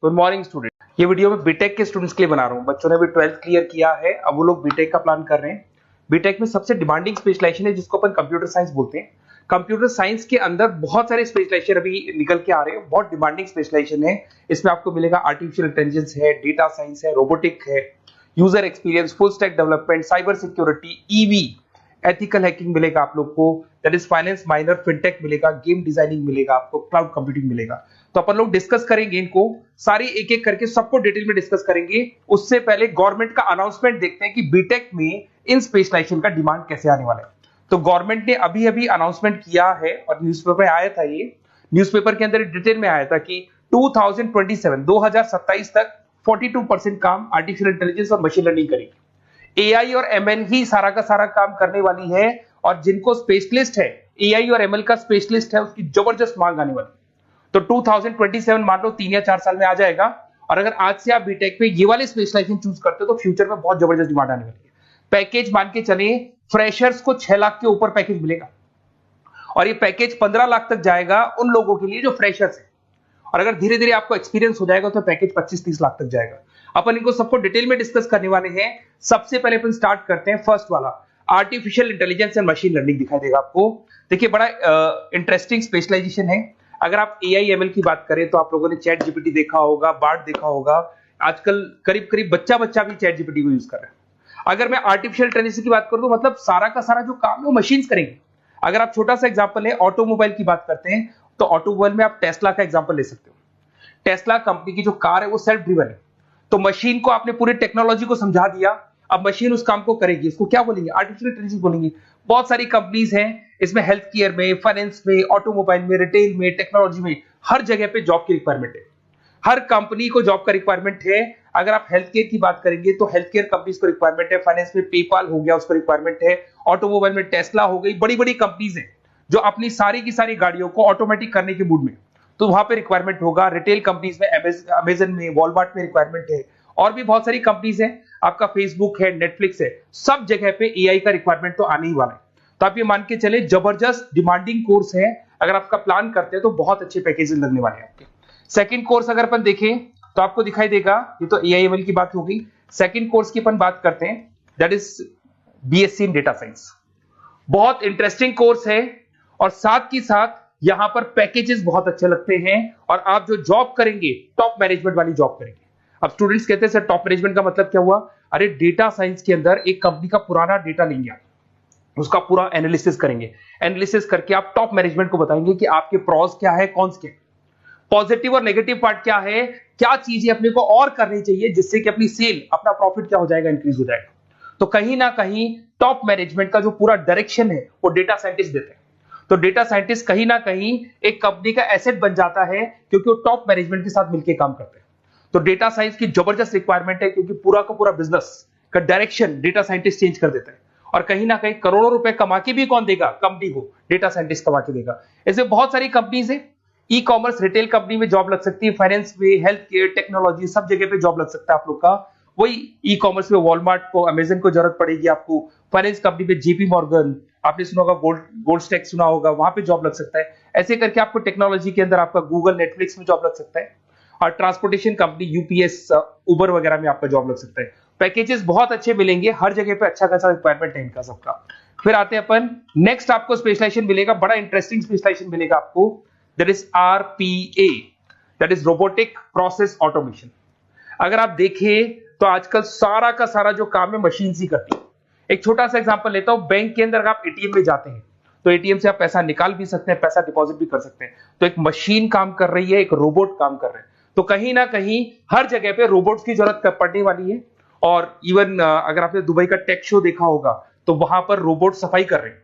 Good morning student. ये video मैं BTech के स्टूडेंट्स के लिए बना रहा हूँ। बच्चों ने भी 12th क्लियर किया है, अब वो लोग बीटेक का प्लान कर रहे हैं। बीटेक में सबसे डिमांडिंग स्पेशलाइजेशन है जिसको अपन कंप्यूटर साइंस बोलते हैं। कंप्यूटर साइंस के अंदर बहुत सारे स्पेशलाइजेशन अभी निकल के आ रहे हैं, बहुत डिमांडिंग स्पेशलाइजेशन है। इसमें आपको मिलेगा आर्टिफिशियल इंटेलिजेंस है, डेटा साइंस है, रोबोटिक है, user experience, full stack development, cyber security, EV, ethical hacking मिलेगा आप लोग को, that is finance minor, fintech मिलेगा, गेम डिजाइनिंग मिलेगा आपको, क्लाउड कंप्यूटिंग मिलेगा। तो अपन लोग डिस्कस करेंगे इनको सारी एक एक करके, सबको डिटेल में डिस्कस करेंगे। उससे पहले गवर्नमेंट का अनाउंसमेंट देखते हैं कि बीटेक में इन स्पेशलाइजेशन का डिमांड कैसे आने वाला है। तो गवर्नमेंट ने अभी अभी अनाउंसमेंट किया है और न्यूज़पेपर में आया था, ये न्यूज़पेपर के अंदर डिटेल में आया था कि 2027 तक 42% काम आर्टिफिशियल इंटेलिजेंस और मशीन लर्निंग करेगी। एआई और एमएल ही सारा का सारा काम करने वाली है, और जिनको स्पेशलिस्ट है, एआई और एमएल का स्पेशलिस्ट है, उसकी जबरदस्त मांग आने वाली है। तो 2027 मान लो 3 या 4 साल में आ जाएगा। और अगर आज से आप बीटेक में ये वाले स्पेशलाइजेशन चूज करते हो तो फ्यूचर में बहुत जबरदस्त डिमांड आने वाली है। पैकेज मान के चले, फ्रेशर्स को 6 लाख के ऊपर पैकेज मिलेगा, और ये पैकेज 15 लाख तक जाएगा उन लोगों के लिए जो फ्रेशर्स है। और अगर धीरे धीरे आपको एक्सपीरियंस हो जाएगा तो पैकेज 25-30 लाख तक जाएगा। अपन इनको सबको डिटेल में डिस्कस करने वाले हैं। सबसे पहले अपन स्टार्ट करते हैं फर्स्ट वाला, artificial intelligence and machine learning दिखाई देगा आपको। देखिए बड़ा इंटरेस्टिंग स्पेशलाइजेशन है। अगर आप एआई एमएल की बात करें तो आप लोगों ने चैट जीपीटी देखा होगा, बार्ड देखा होगा। आजकल करीब करीब बच्चा भी चैट जीपीटी को यूज कर रहा है। अगर मैं आर्टिफिशियल इंटेलिजेंस की बात करूं तो मतलब सारा का सारा जो काम है वो मशीन्स करेंगे। अगर आप छोटा सा एग्जांपल है, ऑटोमोबाइल की बात करते हैं तो ऑटोमोबाइल में आप टेस्ला का एग्जांपल ले सकते हो। टेस्ला कंपनी की जो कार है वो सेल्फ ड्रिवन है। तो मशीन को आपने पूरी टेक्नोलॉजी को समझा दिया, अब मशीन उस काम को करेगी। इसको क्या बोलेंगे? आर्टिफिशियल इंटेलिजेंस बोलेंगे। बहुत सारी कंपनीज हैं इसमें, हेल्थ केयर में, फाइनेंस में, ऑटोमोबाइल में, रिटेल में, टेक्नोलॉजी में, हर जगह पे जॉब की रिक्वायरमेंट है। हर कंपनी को जॉब का रिक्वायरमेंट है। अगर आप हेल्थ केयर की बात करेंगे तो हेल्थ केयर कंपनीज को रिक्वायरमेंट है, फाइनेंस में पेपाल हो गया उसको रिक्वायरमेंट है, ऑटोमोबाइल में टेस्ला हो गई, बड़ी बड़ी कंपनीज हैं जो अपनी सारी की सारी गाड़ियों को ऑटोमेटिक करने के मूड में, तो वहां पे रिक्वायरमेंट होगा। रिटेल कंपनीज में, अमेजन में, वॉलमार्ट में रिक्वायरमेंट है, और भी बहुत सारी कंपनीज हैं, आपका फेसबुक है, नेटफ्लिक्स है, सब जगह पे एआई का रिक्वायरमेंट तो आने ही वाला है। तो आप ये मान के चले जबरदस्त डिमांडिंग कोर्स है। अगर आपका प्लान करते हैं तो बहुत अच्छे पैकेजेस लगने वाले हैं आपके। सेकंड कोर्स अगर अपन देखें तो आपको दिखाई देगा, ये तो एआई एमएल की बात हो गई। सेकंड कोर्स की अपन बात करते हैं, that is BSc in data science. बहुत इंटरेस्टिंग कोर्स है, और साथ ही साथ यहां पर पैकेजेस बहुत अच्छे लगते हैं, और आप जो जॉब करेंगे टॉप मैनेजमेंट वाली जॉब करेंगे। अब स्टूडेंट्स कहते हैं सर टॉप मैनेजमेंट का मतलब क्या हुआ? अरे डेटा साइंस के अंदर एक कंपनी का पुराना डेटा लेंगे आप, उसका पूरा एनालिसिस करेंगे, एनालिसिस करके आप टॉप मैनेजमेंट को बताएंगे कि आपके प्रॉस क्या है, कॉन्स क्या है, पॉजिटिव और नेगेटिव पार्ट क्या है, क्या चीजें अपने को और करनी चाहिए जिससे कि अपनी सेल, अपना प्रॉफिट क्या हो जाएगा, इंक्रीज हो जाएगा। तो कहीं ना कहीं टॉप मैनेजमेंट का जो पूरा डायरेक्शन है वो डेटा साइंटिस्ट देते हैं। तो डेटा साइंटिस्ट कहीं ना कहीं एक कंपनी का एसेट बन जाता है, क्योंकि वो टॉप मैनेजमेंट के साथ मिलकर काम करते हैं। तो डेटा साइंस की जबरदस्त रिक्वायरमेंट है, क्योंकि पूरा का पूरा बिजनेस का डायरेक्शन डेटा साइंटिस्ट चेंज कर देता है। और कहीं ना कहीं करोड़ों रुपए कमा के भी कौन देगा? कंपनी को डेटा साइंटिस्ट कमा के देगा। ऐसे बहुत सारी कंपनीज है, ई कॉमर्स, रिटेल कंपनी में जॉब लग सकती है, फाइनेंस में, हेल्थ केयर, टेक्नोलॉजी, सब जगह पे जॉब लग सकता है आप लोग का। वही ई कॉमर्स में वॉलमार्ट को, अमेजन को जरूरत पड़ेगी आपको। फाइनेंस कंपनी में जेपी मॉर्गन, आपने सुना होगा, गोल्ड स्टैक सुना होगा, वहां पे जॉब लग सकता है। ऐसे करके आपको टेक्नोलॉजी के अंदर आपका गूगल, नेटफ्लिक्स में जॉब लग सकता है। और ट्रांसपोर्टेशन कंपनी, यूपीएस, उबर वगैरह में आपका जॉब लग सकता है। पैकेजेस बहुत अच्छे मिलेंगे, हर जगह पे अच्छा खासा रिक्वायरमेंट है इनका सबका। फिर आते हैं अपन नेक्स्ट, आपको स्पेशलाइजेशन मिलेगा, बड़ा इंटरेस्टिंग स्पेशलाइजेशन मिलेगा आपको, that is RPA, that is robotic process automation. अगर आप देखें तो आजकल सारा का सारा जो काम है मशीन ही करती है। एक छोटा सा एग्जांपल लेता हूं, बैंक के अंदर आप एटीएम में जाते हैं तो एटीएम से आप पैसा निकाल भी सकते हैं, पैसा डिपॉजिट भी कर सकते हैं। तो एक मशीन काम कर रही है, एक रोबोट काम कर रहे हैं। तो कहीं ना कहीं हर जगह पे रोबोट्स की जरूरत पड़ने वाली है। और इवन अगर आपने दुबई का टेक शो देखा होगा तो वहां पर रोबोट सफाई कर रहे हैं।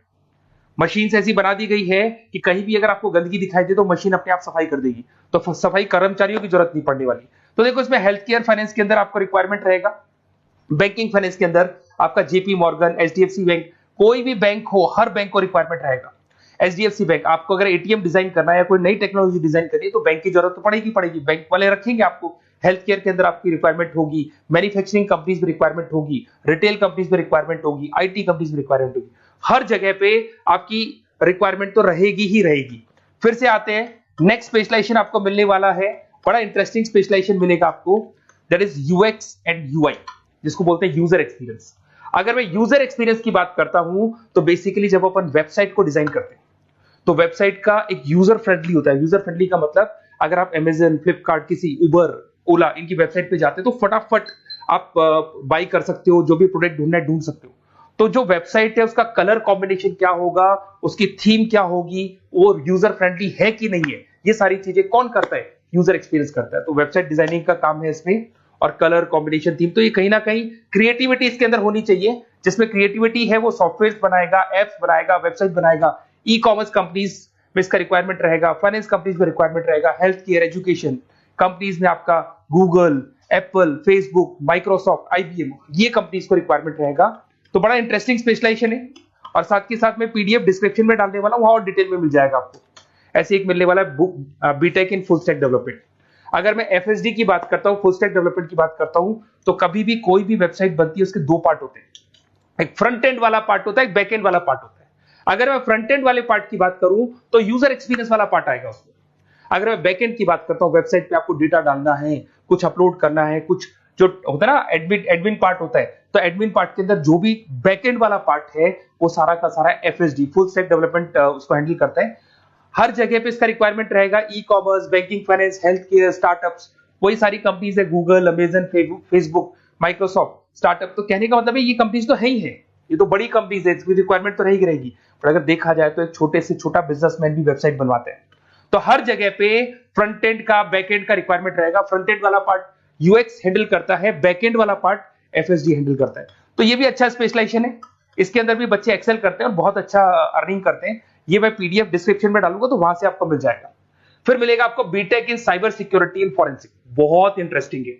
मशीन ऐसी बना दी गई है कि कहीं भी अगर आपको गंदगी दिखाई दे तो मशीन अपने आप सफाई कर देगी, तो सफाई कर्मचारियों की जरूरत नहीं पड़ने वाली। तो देखो इसमें हेल्थ केयर, फाइनेंस के अंदर आपको रिक्वायरमेंट रहेगा, बैंकिंग फाइनेंस के अंदर आपका जेपी मॉर्गन, एचडीएफसी बैंक, कोई भी बैंक हो, हर बैंक को रिक्वायरमेंट रहेगा। एचडीएफसी बैंक, आपको अगर एटीएम डिजाइन करना है या कोई नई टेक्नोलॉजी डिजाइन करनी है तो बैंक की जरूरत तो पड़ेगी, बैंक वाले रखेंगे आपको। हेल्थ केयर के अंदर आपकी रिक्वायरमेंट होगी, मैन्युफैक्चरिंग कंपनीज में रिक्वायरमेंट होगी, रिटेल कंपनीज में रिक्वायरमेंट होगी, आईटी कंपनीज में रिक्वायरमेंट होगी। हर जगह पे आपकी रिक्वायरमेंट तो रहेगी ही रहेगी। फिर से आते हैं, नेक्स्ट स्पेशलाइजेशन आपको मिलने वाला है बड़ा इंटरेस्टिंग स्पेशलाइजेशन मिलेगा आपको, that is UX and UI, जिसको बोलते हैं यूजर एक्सपीरियंस। अगर मैं यूजर एक्सपीरियंस की बात करता हूं तो बेसिकली जब अपन वेबसाइट को डिजाइन करते हैं तो वेबसाइट का एक यूजर फ्रेंडली होता है। यूजर फ्रेंडली का मतलब अगर आप अमेजन, फ्लिपकार्ट, किसी उबर, ओला इनकी वेबसाइट पे जाते हैं तो फटाफट आप बाई कर सकते हो, जो भी प्रोडक्ट ढूंढना है ढूंढ सकते हो। तो जो वेबसाइट है उसका कलर कॉम्बिनेशन क्या होगा, उसकी थीम क्या होगी, वो यूजर फ्रेंडली है कि नहीं है, ये सारी चीजें कौन करता है, यूजर एक्सपीरियंस करता है। तो वेबसाइट डिजाइनिंग का काम है इसमें, और कलर कॉम्बिनेशन, थीम, तो ये कहीं ना कहीं क्रिएटिविटी इसके अंदर होनी चाहिए। जिसमें क्रिएटिविटी है वो सॉफ्टवेयर बनाएगा, एप्स बनाएगा, वेबसाइट बनाएगा। ई कॉमर्स कंपनीज में इसका रिक्वायरमेंट रहेगा, फाइनेंस कंपनीज में रिक्वायरमेंट रहेगा, हेल्थ केयर, एजुकेशन कंपनीज में आपका Google, Apple, Facebook, Microsoft, IBM, ये कंपनीज को रिक्वायरमेंट रहेगा। तो बड़ा इंटरेस्टिंग स्पेशलाइजेशन है, और साथ के साथ में पीडीएफ डिस्क्रिप्शन में डालने वाला हूं, वहां और डिटेल में मिल जाएगा आपको। ऐसे एक मिलने वाला है book, BTech in full stack development. अगर मैं एफएसडी की बात करता हूं, फुल स्टैक डेवलपमेंट की बात करता हूं, तो कभी भी कोई भी वेबसाइट बनती है उसके दो पार्ट होते हैं, एक फ्रंट एंड वाला पार्ट होता है, एक बैक एंड वाला पार्ट होता है। अगर मैं फ्रंट एंड वाले पार्ट की बात करूं तो यूजर एक्सपीरियंस वाला पार्ट आएगा उसमें। अगर मैं बैक एंड की बात करता हूं, वेबसाइट पे आपको डेटा डालना है, कुछ अपलोड करना है, कुछ जो होता है ना एडमिन पार्ट होता है, तो एडमिन पार्ट के अंदर जो भी बैक एंड वाला पार्ट है वो सारा का सारा एफएसडी, फुल स्टैक डेवलपमेंट, उसको हैंडल करता है। हर जगह पे इसका रिक्वायरमेंट रहेगा। E commerce, banking, finance, health care, startups, वही सारी कंपनीज है, Google, Amazon, Facebook, Microsoft, startup. तो कहने का मतलब है ये कंपनीज तो है ही है, ये तो बड़ी कंपनीज है, इसकी रिक्वायरमेंट तो रहेगी रहेगी। पर अगर देखा जाए तो एक छोटे से छोटा बिजनेसमैन भी वेबसाइट बनवाते हैं। तो हर जगह पे फ्रंट एंड का, बैक एंड का रिक्वायरमेंट रहेगा। फ्रंट एंड वाला पार्ट यूएक्स हैंडल करता है, बैक एंड वाला पार्ट एफएसडी हैंडल करता है। तो ये भी अच्छा स्पेशलाइजेशन है, इसके अंदर भी बच्चे एक्सेल करते हैं और बहुत अच्छा अर्निंग करते हैं। ये मैं पीडीएफ डिस्क्रिप्शन में डालूंगा तो वहां से आपको मिल जाएगा। फिर मिलेगा आपको BTech in cyber security and forensic, बहुत इंटरेस्टिंग है।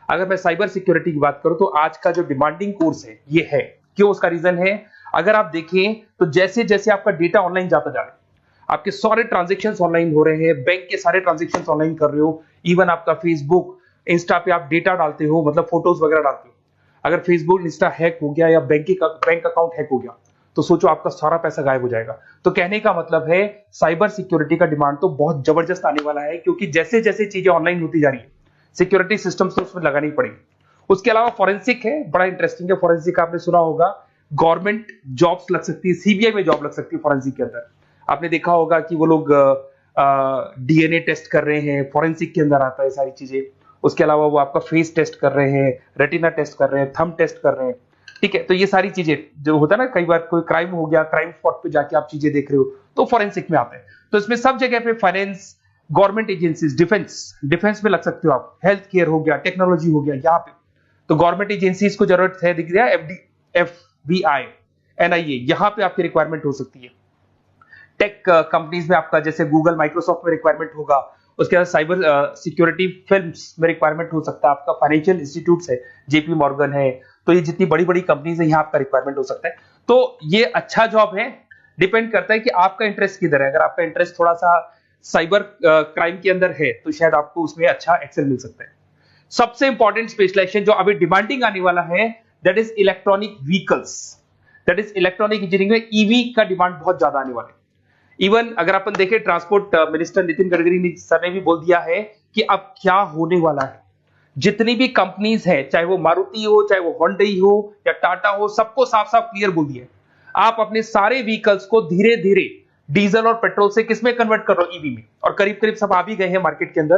अगर मैं साइबर सिक्योरिटी की बात करूं तो आज का जो डिमांडिंग कोर्स है ये है। क्यों? उसका रीजन है, अगर आप देखें तो जैसे जैसे आपका डेटा ऑनलाइन जाता जा रहा है, आपके सारे ट्रांजेक्शंस ऑनलाइन हो रहे हैं, बैंक के सारे ट्रांजेक्शंस ऑनलाइन कर रहे हो, इवन आपका फेसबुक, इंस्टा पे आप डेटा डालते हो, मतलब फोटोज वगैरह डालते हो। अगर फेसबुक, इंस्टा हैक हो गया या बैंक अकाउंट हैक हो गया तो सोचो आपका सारा पैसा गायब हो जाएगा। तो कहने का मतलब है साइबर सिक्योरिटी का डिमांड तो बहुत जबरदस्त आने वाला है, क्योंकि जैसे जैसे चीजें ऑनलाइन होती जा रही है सिक्योरिटी सिस्टम्स तो उसमें लगानी पड़ेगी। उसके अलावा फॉरेंसिक है, बड़ा इंटरेस्टिंग है। फॉरेंसिक आपने सुना होगा, गवर्नमेंट जॉब्स लग सकती है, सीबीआई में जॉब लग सकती है फॉरेंसिक के अंदर। आपने देखा होगा कि वो लोग डीएनए टेस्ट कर रहे हैं, फॉरेंसिक के अंदर आता है सारी चीजें। उसके अलावा वो आपका फेस टेस्ट कर रहे हैं, रेटिना टेस्ट कर रहे हैं, थंब टेस्ट कर रहे हैं, ठीक है। तो ये सारी चीजें जो होता है ना, कई बार कोई क्राइम हो गया, क्राइम स्पॉट पे जाके आप चीजें देख रहे हो तो फॉरेंसिक में आते हैं। तो इसमें सब जगह पे फाइनेंस, गवर्नमेंट एजेंसीज, डिफेंस में लग सकते हो आप, हेल्थ केयर हो गया, टेक्नोलॉजी हो गया, यहाँ पे तो गवर्नमेंट एजेंसीज को जरूरत है, दिख रहा है, एफबीआई, एनआईए, यहाँ पे आपकी रिक्वायरमेंट हो सकती है। टेक कंपनीज में आपका जैसे गूगल, माइक्रोसॉफ्ट में रिक्वायरमेंट होगा। उसके बाद साइबर सिक्योरिटी फिल्म्स में रिक्वायरमेंट हो सकता है आपका, फाइनेंशियल इंस्टीट्यूट्स है, जेपी मॉर्गन है, तो ये जितनी बड़ी बड़ी कंपनीज है यहाँ आपका रिक्वायरमेंट हो सकता है। तो ये अच्छा जॉब है, डिपेंड करता है कि आपका इंटरेस्ट किधर है। अगर आपका इंटरेस्ट थोड़ा सा साइबर क्राइम के अंदर है तो शायद आपको उसमें अच्छा एक्सेल मिल सकता है। सबसे इंपॉर्टेंट स्पेशलाइजेशन जो अभी डिमांडिंग आने वाला है, that is electronic vehicles, that is electronic engineering में ईवी का डिमांड बहुत ज्यादा आने वाला है। इवन अगर अपन देखें, transport minister Nitin Gadkari sir ने भी बोल दिया है कि अब क्या होने वाला है, जितनी भी कंपनीज है, चाहे वो मारुति हो, चाहे वो होंडई हो या टाटा हो, सबको साफ साफ क्लियर बोल दिया है, आप अपने सारे व्हीकल्स को धीरे धीरे डीजल और पेट्रोल से किसमें कन्वर्ट कर रहे हो, ईवी में। और करीब करीब सब आ भी गए हैं मार्केट के अंदर।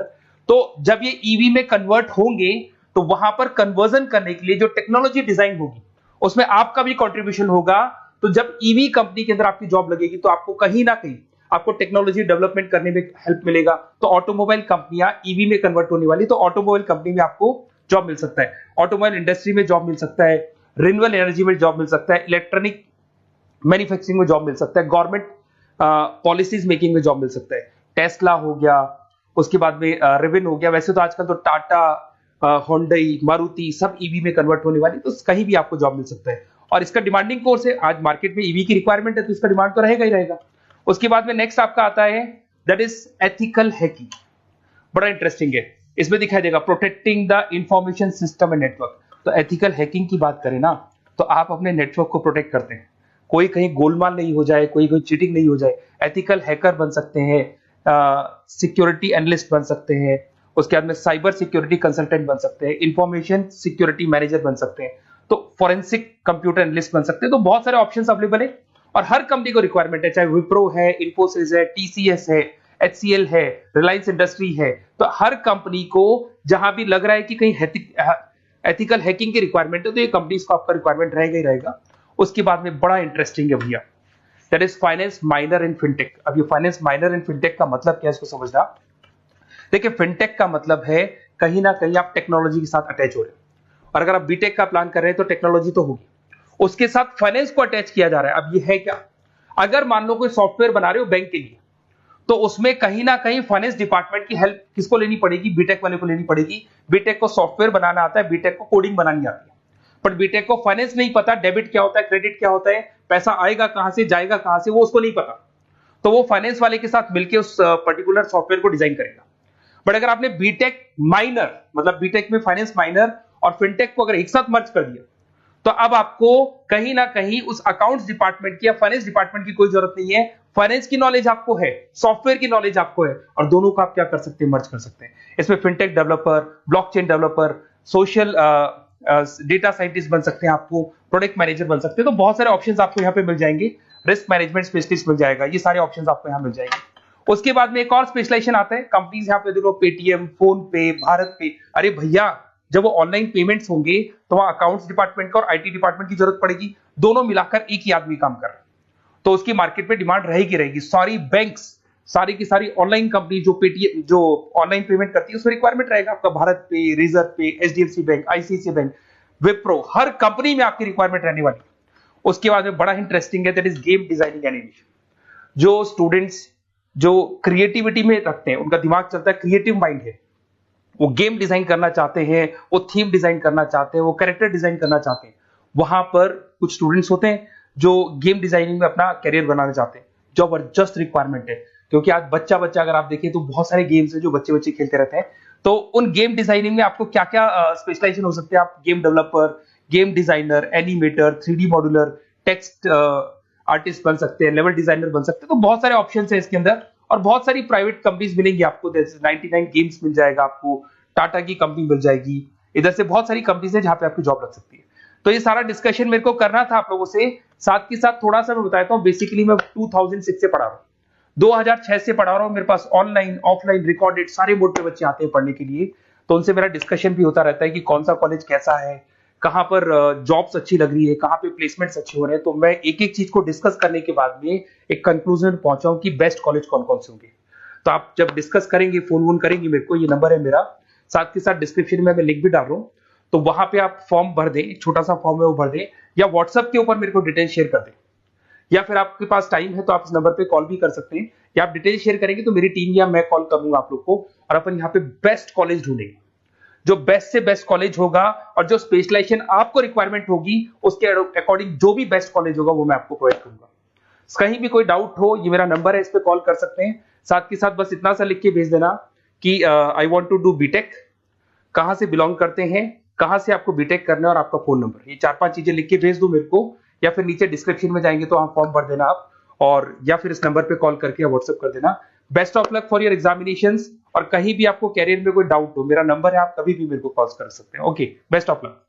तो जब ये ईवी में कन्वर्ट होंगे तो वहां पर कन्वर्जन करने के लिए जो टेक्नोलॉजी डिजाइन होगी उसमें आपका भी कंट्रीब्यूशन होगा। तो जब ईवी कंपनी के अंदर आपकी जॉब लगेगी तो आपको कहीं ना कहीं आपको टेक्नोलॉजी डेवलपमेंट करने में हेल्प मिलेगा। तो ऑटोमोबाइल कंपनियां ईवी में कन्वर्ट होने वाली, तो ऑटोमोबाइल कंपनी में आपको जॉब मिल सकता है, ऑटोमोबाइल इंडस्ट्री में जॉब मिल सकता है, रिन्यूएबल एनर्जी में जॉब मिल सकता है, इलेक्ट्रॉनिक मैन्युफैक्चरिंग में जॉब मिल सकता है, गवर्नमेंट पॉलिसीज मेकिंग में जॉब मिल सकता है, टेस्ला हो गया, उसके बाद में रिविन हो गया। वैसे तो आजकल तो टाटा, होंडई, मारुति सब ईवी में कन्वर्ट होने वाली, तो कहीं भी आपको जॉब मिल सकता है। और इसका डिमांडिंग कोर्स है, आज मार्केट में ईवी की रिक्वायरमेंट है तो इसका डिमांड तो रहेगा ही रहेगा। उसके बाद में नेक्स्ट आपका आता है, दैट इज एथिकल हैकिंग, बड़ा इंटरेस्टिंग है। इसमें दिखाई देगा protecting the information system and network. तो एथिकल हैकिंग की बात करें ना, तो आप अपने नेटवर्क को प्रोटेक्ट करते हैं, कोई कहीं गोलमाल नहीं हो जाए, कोई चीटिंग नहीं हो जाए। एथिकल हैकर बन सकते हैं, सिक्योरिटी एनालिस्ट बन सकते हैं, उसके बाद में साइबर सिक्योरिटी कंसल्टेंट बन सकते हैं, इंफॉर्मेशन सिक्योरिटी मैनेजर बन सकते हैं, तो फॉरेंसिक कंप्यूटर एनालिस्ट बन सकते हैं। तो बहुत सारे ऑप्शंस अवेलेबल है और हर कंपनी को रिक्वायरमेंट है, चाहे विप्रो है, इन्फोसिस है, टीसीएस है, एचसीएल है, रिलायंस इंडस्ट्री है। तो हर कंपनी को जहां भी लग रहा है कि कहीं एथिकल हैकिंग की रिक्वायरमेंट है तो ये कंपनीज को आपका रिक्वायरमेंट रहेगा ही रहेगा। उसके बाद में बड़ा इंटरेस्टिंग है भैया, that is finance minor in fintech. अब ये फाइनेंस माइनर इन फिनटेक का मतलब क्या है इसको समझना। देखिए फिनटेक का मतलब है कहीं ना कहीं आप टेक्नोलॉजी के साथ अटैच हो रहे हैं, और अगर आप बीटेक का प्लान कर रहे हैं तो टेक्नोलॉजी तो होगी, उसके साथ फाइनेंस को अटैच किया जा रहा है। अब ये है क्या, अगर मान लो कोई सॉफ्टवेयर बना रहे हो बैंक के लिए, तो उसमें कहीं ना कहीं फाइनेंस डिपार्टमेंट की हेल्प किसको लेनी पड़ेगी, बीटेक वाले को लेनी पड़ेगी। बीटेक को सॉफ्टवेयर बनाना आता है, बीटेक को कोडिंग बनानी आती है, बट बीटेक को फाइनेंस नहीं पता, डेबिट क्या होता है, क्रेडिट क्या होता है, पैसा आएगा कहां से जाएगा कहां से, वो उसको नहीं पता। तो वो फाइनेंस वाले के साथ मिलकर उस पर्टिकुलर सॉफ्टवेयर को डिजाइन करेगा। बट अगर आपने बीटेक माइनर, मतलब बीटेक में फाइनेंस माइनर और फिनटेक को अगर एक साथ मर्ज कर दिया, तो अब आपको कहीं ना कहीं उस अकाउंट्स डिपार्टमेंट की या फाइनेंस डिपार्टमेंट की कोई जरूरत नहीं है। फाइनेंस की नॉलेज आपको है, सॉफ्टवेयर की नॉलेज आपको है, और दोनों को आप क्या कर सकते हैं, मर्ज कर सकते हैं। इसमें fintech developer, blockchain developer, social data scientist बन सकते हैं, आपको प्रोडक्ट मैनेजर बन सकते हैं। तो बहुत सारे ऑप्शंस आपको यहाँ पे मिल जाएंगे, रिस्क मैनेजमेंट स्पेशलिस्ट मिल जाएगा, ये सारे ऑप्शंस आपको यहाँ मिल जाएंगे। उसके बाद में एक और स्पेशलाइजेशन आता है, कंपनीज यहाँ पे देखो पेटीएम, फोन पे, भारत पे। अरे भैया जब वो ऑनलाइन पेमेंट्स होंगे तो वहां अकाउंट्स डिपार्टमेंट का और आईटी डिपार्टमेंट की जरूरत पड़ेगी, दोनों मिलाकर एक ही आदमी काम कर रहा है, तो उसकी मार्केट में डिमांड रहेगी रहेगी। सारी बैंक्स, सारी की सारी ऑनलाइन कंपनी जो पेटीएम, जो ऑनलाइन पेमेंट करती है, उसमें रिक्वायरमेंट रहेगा आपका भारत पे, Razorpay, HDFC bank, ICICI bank, Wipro, हर कंपनी में आपकी रिक्वायरमेंट रहने वाली है। उसके बाद में बड़ा इंटरेस्टिंग है, that is game designing animation. जो स्टूडेंट्स जो क्रिएटिविटी में रखते हैं, उनका दिमाग चलता है, क्रिएटिव माइंड है, वो गेम डिजाइन करना चाहते हैं, वो थीम डिजाइन करना चाहते हैं, वो कैरेक्टर डिजाइन करना चाहते हैं, वहां पर कुछ स्टूडेंट्स होते हैं जो गेम डिजाइनिंग में अपना करियर बनाना चाहते हैं। जबरदस्त रिक्वायरमेंट है, क्योंकि आज बच्चा बच्चा अगर आप देखें तो बहुत सारे गेम्स हैं जो बच्चे बच्चे खेलते रहते हैं। तो उन गेम डिजाइनिंग में आपको क्या क्या स्पेशलाइजेशन हो सकते हैं, आप game developer, game designer, animator, 3D modular, text artist बन सकते हैं, लेवल डिजाइनर बन सकते हैं। तो बहुत सारे ऑप्शंस हैं इसके अंदर, और बहुत सारी प्राइवेट कंपनीज मिलेंगी आपको, जैसे 99 गेम्स मिल जाएगा आपको, टाटा की कंपनी मिल जाएगी, इधर से बहुत सारी कंपनीज है जहां पे आपकी जॉब लग सकती है। तो ये सारा डिस्कशन मेरे को करना था आप लोगों से, साथ के साथ थोड़ा सा मैं बताता हूँ। बेसिकली मैं 2006 से पढ़ा रहा हूँ, 2006 से पढ़ा रहा हूँ, मेरे पास ऑनलाइन ऑफलाइन रिकॉर्डेड सारे मोड पे बच्चे आते हैं पढ़ने के लिए, तो उनसे मेरा डिस्कशन भी होता रहता है कि कौन सा कॉलेज कैसा है, कहां पर जॉब्स अच्छी लग रही है, कहां पे प्लेसमेंट्स अच्छे हो रहे हैं। तो मैं एक एक चीज को डिस्कस करने के बाद में एक कंक्लूजन पहुंचा हूं कि बेस्ट कॉलेज कौन कौन से होंगे। तो आप जब डिस्कस करेंगे, फोन वोन करेंगे मेरे को, ये नंबर है मेरा, साथ के साथ डिस्क्रिप्शन में मैं लिंक भी डाल रहा हूँ, तो वहां पे आप फॉर्म भर दें, एक छोटा सा फॉर्म है वो भर दें, या व्हाट्सएप के ऊपर मेरे को डिटेल शेयर कर दें, या फिर आपके पास टाइम है तो आप इस नंबर पे कॉल भी कर सकते हैं, या आप डिटेल शेयर करेंगे तो मेरी टीम या मैं कॉल करूंगा आप लोग को, और अपन यहाँ पे बेस्ट कॉलेज ढूंढेंगे। जो बेस्ट से बेस्ट कॉलेज होगा और जो स्पेशलाइजेशन आपको रिक्वायरमेंट होगी उसके अकॉर्डिंग जो भी बेस्ट कॉलेज होगा वो मैं आपको प्रोवाइड करूंगा। कहीं भी कोई डाउट हो, ये मेरा नंबर है, इस पे कॉल कर सकते हैं। साथ के साथ बस इतना सा लिख के भेज देना कि I want to do BTech, कहां से बिलोंग करते हैं, कहां से आपको बीटेक करना है, और आपका फोन नंबर, ये 4-5 चीजें लिख के भेज दो मेरे को, या फिर नीचे डिस्क्रिप्शन में जाएंगे तो आप फॉर्म भर देना आप, और या फिर इस नंबर पे कॉल करके या व्हाट्सएप कर देना। Best of luck for your examinations, और कहीं भी आपको कैरियर में कोई डाउट हो, मेरा नंबर है, आप कभी भी मेरे को कॉल कर सकते हैं। Okay, best of luck.